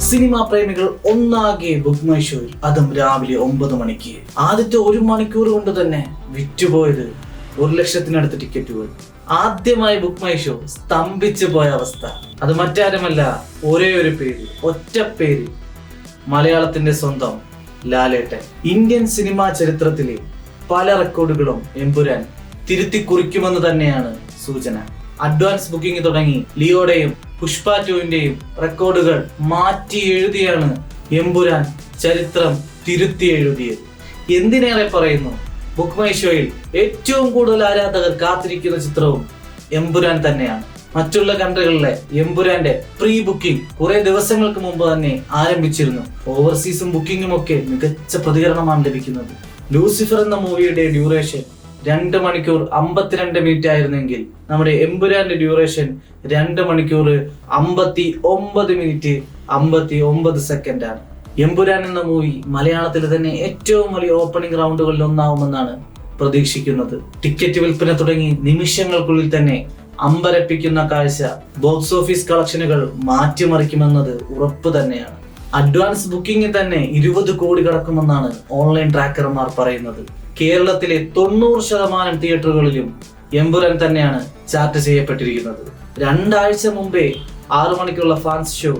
Cinema പ്രേമികൾ ഒന്നാകെ book my ഷോയിൽ, അതും രാവിലെ 9 മണിക്ക്. ആദ്യത്തെ 1 മണിക്കൂർ കൊണ്ട് തന്നെ വിറ്റുപോയത് 1,00,000-നടുത്ത് ടിക്കറ്റുകൾ. ആദ്യമായി ബുക്ക് മൈ ഷോ സ്തംഭിച്ചു പോയ അവസ്ഥ. അത് മറ്റാരുമല്ല, ഒരേ ഒരു പേര്, ഒറ്റ പേര്, മലയാളത്തിന്റെ സ്വന്തം ലാലേട്ടൻ. ഇന്ത്യൻ സിനിമാ ചരിത്രത്തിലെ പല റെക്കോർഡുകളും എമ്പുരാൻ തിരുത്തി കുറിക്കുമെന്ന് തന്നെയാണ് സൂചന. അഡ്വാൻസ് ബുക്കിംഗ് തുടങ്ങി ലിയോയുടെയും പുഷ്പ 2-ന്റെയും റെക്കോർഡുകൾ മാറ്റി എഴുതിയാണ് എമ്പുരാൻ ചരിത്രം തിരുത്തി എഴുതിയത്. എന്തിനേറെ പറയുന്നു, ബുക്ക് മൈ ഷോയിൽ ഏറ്റവും കൂടുതൽ ആരാധകർ കാത്തിരിക്കുന്ന ചിത്രവും എമ്പുരാൻ തന്നെയാണ്. മറ്റുള്ള കൺട്രികളിലെ എമ്പുരാന്റെ പ്രീ ബുക്കിംഗ് കുറെ ദിവസങ്ങൾക്ക് മുമ്പ് തന്നെ ആരംഭിച്ചിരുന്നു. ഓവർസീസും ബുക്കിംഗും ഒക്കെ മികച്ച പ്രതികരണമാണ് ലഭിക്കുന്നത്. ലൂസിഫർ എന്ന മൂവിയുടെ ഡ്യൂറേഷൻ 2 മണിക്കൂർ 52 മിനിറ്റ് ആയിരുന്നെങ്കിൽ നമ്മുടെ എമ്പുരാന്റെ ഡ്യൂറേഷൻ 2 മണിക്കൂർ 59 മിനിറ്റ് 59 സെക്കൻഡാണ്. എമ്പുരാൻ എന്ന മൂവി മലയാളത്തിൽ തന്നെ ഏറ്റവും വലിയ ഓപ്പണിംഗ് റൗണ്ടുകളിൽ ഒന്നാവുമെന്നാണ് പ്രതീക്ഷിക്കുന്നത്. ടിക്കറ്റ് വിൽപ്പന തുടങ്ങി നിമിഷങ്ങൾക്കുള്ളിൽ തന്നെ അമ്പരപ്പിക്കുന്ന കാഴ്ച ബോക്സ് ഓഫീസ് കളക്ഷനുകൾ മാറ്റിമറിക്കുമെന്നത് ഉറപ്പ് തന്നെയാണ്. അഡ്വാൻസ് ബുക്കിംഗ് തന്നെ 20 കോടി കടക്കുമെന്നാണ് ഓൺലൈൻ ട്രാക്കർമാർ പറയുന്നത്. കേരളത്തിലെ 90% തിയേറ്ററുകളിലും എമ്പുരാൻ തന്നെയാണ് ചാർട്ട് ചെയ്യപ്പെട്ടിരിക്കുന്നത്. 2 ആഴ്ച മുമ്പേ 6 മണിക്കുള്ള ഫാൻസ് ഷോ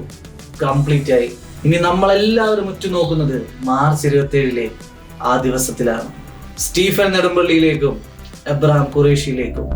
കംപ്ലീറ്റ് ആയി. ഇനി നമ്മളെല്ലാവരും ഉറ്റുനോക്കുന്നത് മാർച്ച് 27 ആ ദിവസത്തിലാണ്. Stephen നെടുമ്പള്ളിയിലേക്കും Abraham ഖുറേഷിയിലേക്കും